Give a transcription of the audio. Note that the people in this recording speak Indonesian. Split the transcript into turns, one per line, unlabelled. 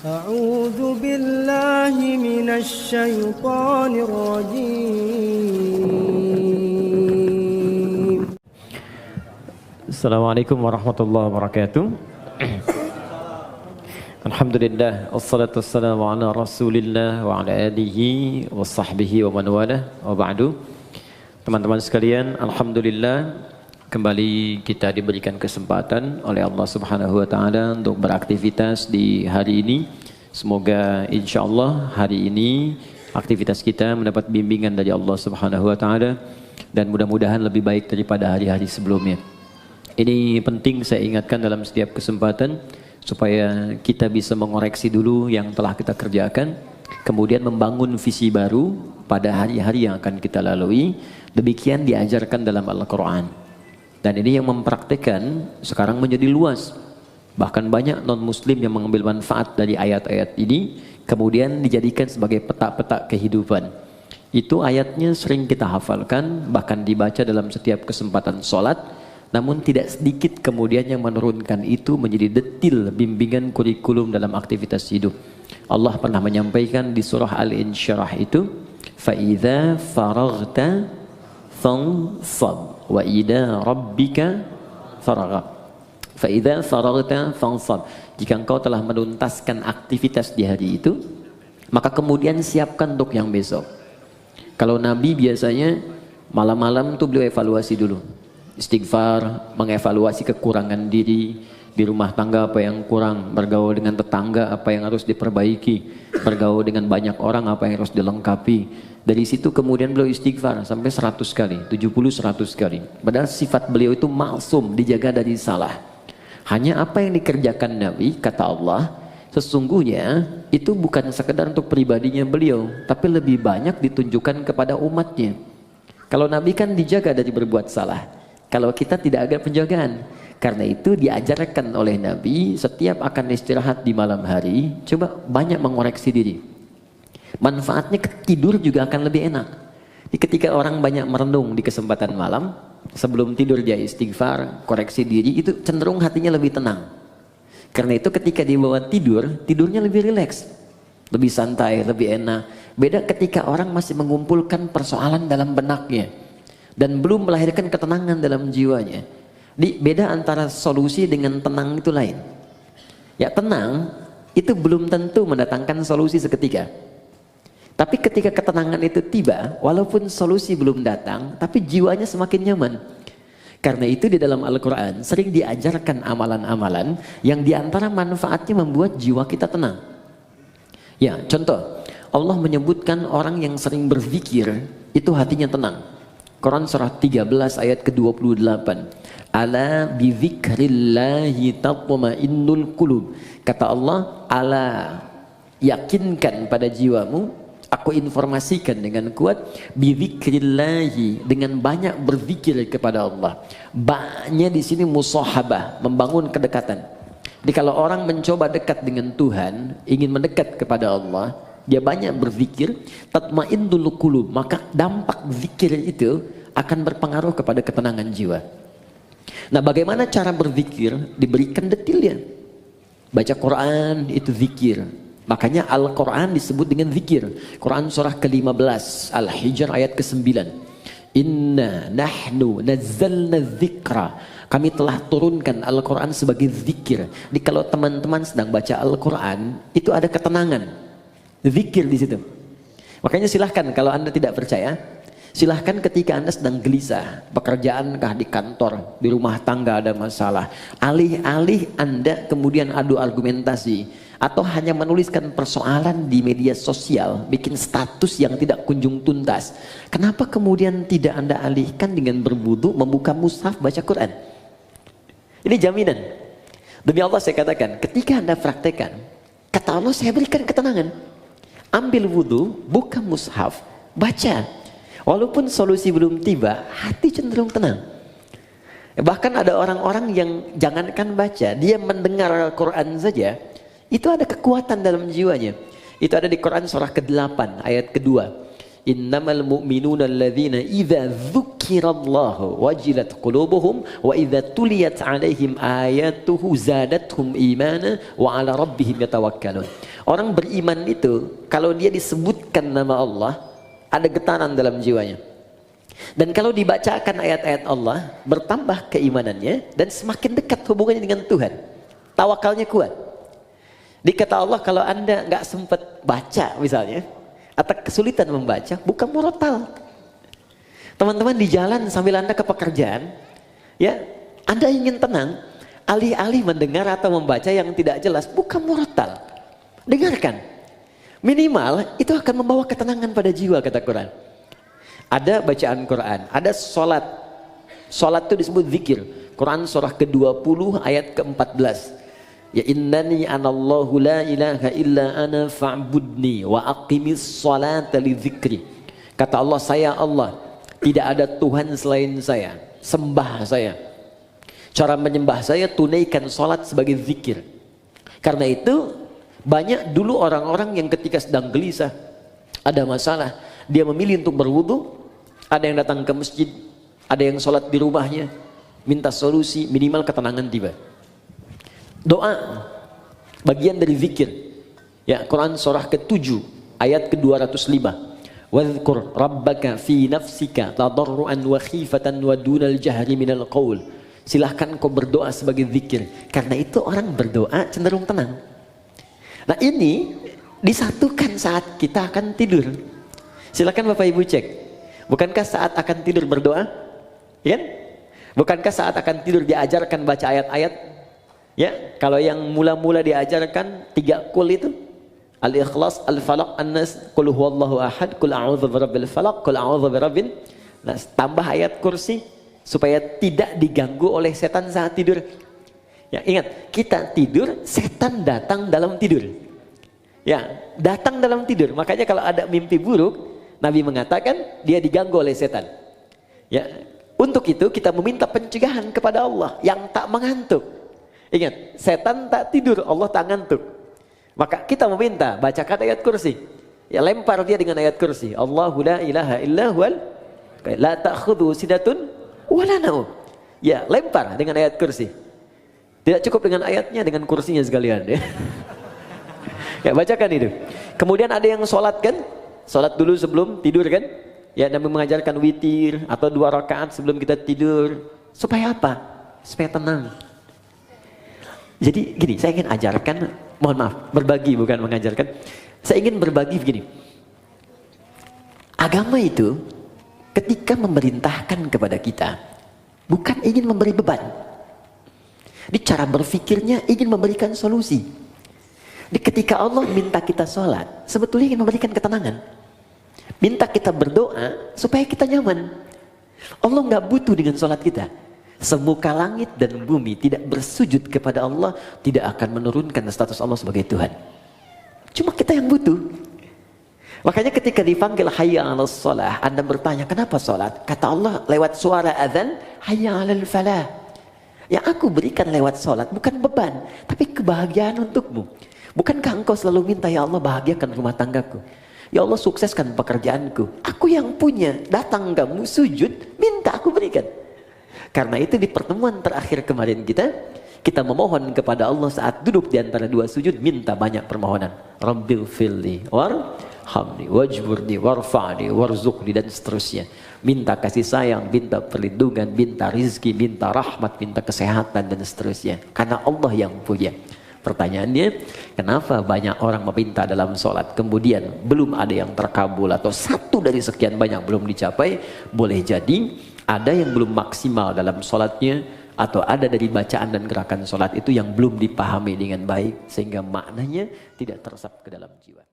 أعوذ بالله من الشيطان الرجيم.
Assalamualaikum warahmatullahi wabarakatuh. Alhamdulillah, wassalatu wassalamu ala rasulillah wa ala alihi wa sahbihi wa man walah wa ba'du. Teman-teman sekalian, alhamdulillah kembali kita diberikan kesempatan oleh Allah Subhanahu wa taala untuk beraktivitas di hari ini. Semoga insyaallah hari ini aktivitas kita mendapat bimbingan dari Allah Subhanahu wa taala dan mudah-mudahan lebih baik daripada hari-hari sebelumnya. Ini penting saya ingatkan dalam setiap kesempatan supaya kita bisa mengoreksi dulu yang telah kita kerjakan, kemudian membangun visi baru pada hari-hari yang akan kita lalui. Demikian diajarkan dalam Al-Quran. Dan ini yang mempraktikkan sekarang menjadi luas. Bahkan banyak non-muslim yang mengambil manfaat dari ayat-ayat ini, kemudian dijadikan sebagai peta-peta kehidupan. Itu ayatnya sering kita hafalkan, bahkan dibaca dalam setiap kesempatan sholat. Namun tidak sedikit kemudian yang menurunkan itu menjadi detil bimbingan kurikulum dalam aktivitas hidup. Allah pernah menyampaikan di surah Al-Insyirah itu, فَإِذَا فَرَغْتَ فَانْصَبْ وَإِلَى رَبِّكَ فَرَغَبْ. فَإِذَا فَرَغْتَ فَانْصَبْ. Jika engkau telah menuntaskan aktivitas di hari itu, maka kemudian siapkan untuk yang besok. Kalau Nabi biasanya malam-malam tuh beliau evaluasi dulu. Istighfar, mengevaluasi kekurangan diri di rumah tangga, apa yang kurang, bergaul dengan tetangga apa yang harus diperbaiki, bergaul dengan banyak orang apa yang harus dilengkapi. Dari situ kemudian beliau istighfar sampai 100 kali, 70-100 kali. Padahal sifat beliau itu maksum, dijaga dari salah. Hanya apa yang dikerjakan Nabi, kata Allah, sesungguhnya itu bukan sekedar untuk pribadinya beliau, tapi lebih banyak ditunjukkan kepada umatnya. Kalau Nabi kan dijaga dari berbuat salah. Kalau kita tidak ada penjagaan. Karena itu diajarkan oleh Nabi setiap akan istirahat di malam hari, coba banyak mengoreksi diri. Manfaatnya tidur juga akan lebih enak. Jadi ketika orang banyak merenung di kesempatan malam, sebelum tidur dia istighfar, koreksi diri, itu cenderung hatinya lebih tenang. Karena itu ketika dibawa tidur, tidurnya lebih rileks, lebih santai, lebih enak. Beda ketika orang masih mengumpulkan persoalan dalam benaknya dan belum melahirkan ketenangan dalam jiwanya. Beda antara solusi dengan tenang itu lain. Ya, tenang itu belum tentu mendatangkan solusi seketika. Tapi ketika ketenangan itu tiba, walaupun solusi belum datang, tapi jiwanya semakin nyaman. Karena itu di dalam Al-Quran sering diajarkan amalan-amalan yang diantara manfaatnya membuat jiwa kita tenang. Ya, contoh, Allah menyebutkan orang yang sering berzikir itu hatinya tenang. Quran surah 13 ayat ke-28. Ala bizikrillahi tatma'innul qulub. Kata Allah, ala, yakinkan pada jiwamu, aku informasikan dengan kuat, bizikrillahi, dengan banyak berzikir kepada Allah. Ba'nya di sini musahabah, membangun kedekatan. Jadi kalau orang mencoba dekat dengan Tuhan, ingin mendekat kepada Allah, dia banyak berzikir, tatma'innul qulub, maka dampak zikir itu akan berpengaruh kepada ketenangan jiwa. Nah, bagaimana cara berzikir? Diberikan detilnya. Baca Quran itu zikir. Makanya Al-Quran disebut dengan zikir. Quran surah ke-15 Al-Hijr ayat ke-9. Inna nahnu nazzalna dzikra. Kami telah turunkan Al-Quran sebagai zikir. Jadi kalau teman-teman sedang baca Al-Quran, itu ada ketenangan. Zikir di situ. Makanya silahkan kalau Anda tidak percaya, silahkan ketika Anda sedang gelisah, pekerjaankah di kantor, di rumah tangga ada masalah, alih-alih Anda kemudian adu argumentasi atau hanya menuliskan persoalan di media sosial, bikin status yang tidak kunjung tuntas, kenapa kemudian tidak Anda alihkan dengan berwudu, membuka mushaf, baca Quran? Ini jaminan. Demi Allah saya katakan, ketika Anda praktekkan, kata Allah saya berikan ketenangan. Ambil wudu, buka mushaf, baca. Walaupun solusi belum tiba, hati cenderung tenang. Bahkan ada orang-orang yang jangankan baca, dia mendengar Al-Quran saja, itu ada kekuatan dalam jiwanya. Itu ada di Quran surah ke-8 ayat kedua. Innamal mu'minuna alladzina idza dzukirallahu wajilat qulubuhum wa idza tuliyat alaihim ayatuhu zadatuhum imana wa ala rabbihim yatawakkalun. Orang beriman itu kalau dia disebutkan nama Allah, ada getaran dalam jiwanya. Dan kalau dibacakan ayat-ayat Allah, bertambah keimanannya dan semakin dekat hubungannya dengan Tuhan. Tawakalnya kuat. Dikata Allah, kalau Anda nggak sempat baca misalnya, atau kesulitan membaca, buka murotal. Teman-teman di jalan sambil Anda ke pekerjaan, ya, Anda ingin tenang, alih-alih mendengar atau membaca yang tidak jelas, buka murotal. Dengarkan. Minimal itu akan membawa ketenangan pada jiwa, kata Quran. Ada bacaan Quran, ada sholat. Sholat itu disebut zikir. Quran surah ke-20 ayat ke-14. Ya innani anallahu la ilaha illa ana fa'budni wa aqimis sholata li dzikri. Kata Allah, saya Allah, tidak ada Tuhan selain saya, sembah saya. Cara menyembah saya, tunaikan sholat sebagai zikir. Karena itu banyak dulu orang-orang yang ketika sedang gelisah, ada masalah, dia memilih untuk berwudu. Ada yang datang ke masjid, ada yang sholat di rumahnya, minta solusi, minimal ketenangan tiba. Doa bagian dari zikir. Ya, Quran surah ke-7 ayat ke-205. Wadhkur rabbaka fi nafsika tadarruan wa khifatan wa dunal jahri minal qaul. Silahkan kau berdoa sebagai zikir. Karena itu orang berdoa cenderung tenang. Nah, ini disatukan saat kita akan tidur. Silakan Bapak Ibu cek. Bukankah saat akan tidur berdoa? Ya? Bukankah saat akan tidur diajarkan baca ayat-ayat? Ya, kalau yang mula-mula diajarkan 3 kul itu, Al-Ikhlas, Al-Falaq, An-Nas, Qul huwallahu ahad, Qul a'udzu birabbil falaq, Qul a'udzu birabbin nas. Tambah ayat kursi supaya tidak diganggu oleh setan saat tidur. Ya, ingat, kita tidur, setan datang dalam tidur. Ya, datang dalam tidur. Makanya kalau ada mimpi buruk, Nabi mengatakan dia diganggu oleh setan. Ya, untuk itu kita meminta pencegahan kepada Allah yang tak mengantuk. Ingat, setan tak tidur, Allah tak ngantuk. Maka kita meminta, bacakan ayat kursi. Ya, lempar dia dengan ayat kursi. Allahu la ilaha illa huwal la ta'khudhu sinatun wa la naum. Ya, lempar dengan ayat kursi. Tidak cukup dengan ayatnya, dengan kursinya sekalian. Ya, ya, bacakan itu. Kemudian ada yang sholat kan? Sholat dulu sebelum tidur kan? Ya, Nabi mengajarkan witir atau 2 rakaat sebelum kita tidur. Supaya apa? Supaya tenang. Jadi gini, saya ingin ajarkan, mohon maaf, berbagi bukan mengajarkan. Saya ingin berbagi begini. Agama itu ketika memerintahkan kepada kita, bukan ingin memberi beban. Di cara berpikirnya ingin memberikan solusi. Di ketika Allah minta kita sholat, sebetulnya ingin memberikan ketenangan. Minta kita berdoa supaya kita nyaman. Allah nggak butuh dengan sholat kita. Semuka langit dan bumi tidak bersujud kepada Allah, tidak akan menurunkan status Allah sebagai Tuhan. Cuma kita yang butuh. Makanya ketika dipanggil hayya 'alas shalah, Anda bertanya, kenapa sholat? Kata Allah lewat suara azan, hayya 'alal falah. Yang aku berikan lewat sholat bukan beban, tapi kebahagiaan untukmu. Bukankah engkau selalu minta, ya Allah bahagiakan rumah tanggaku, ya Allah sukseskan pekerjaanku. Aku yang punya, datang kamu sujud, minta aku berikan. Karena itu di pertemuan terakhir kemarin kita memohon kepada Allah saat duduk di antara 2 sujud, minta banyak permohonan. Rabbil filli warhamni wajburni warfa'ni warzuqni, dan seterusnya. Minta kasih sayang, minta perlindungan, minta rizki, minta rahmat, minta kesehatan, dan seterusnya. Karena Allah yang punya. Pertanyaannya, kenapa banyak orang meminta dalam sholat kemudian belum ada yang terkabul, atau 1 dari sekian banyak belum dicapai? Boleh jadi ada yang belum maksimal dalam sholatnya, atau ada dari bacaan dan gerakan sholat itu yang belum dipahami dengan baik, sehingga maknanya tidak teresap ke dalam jiwa.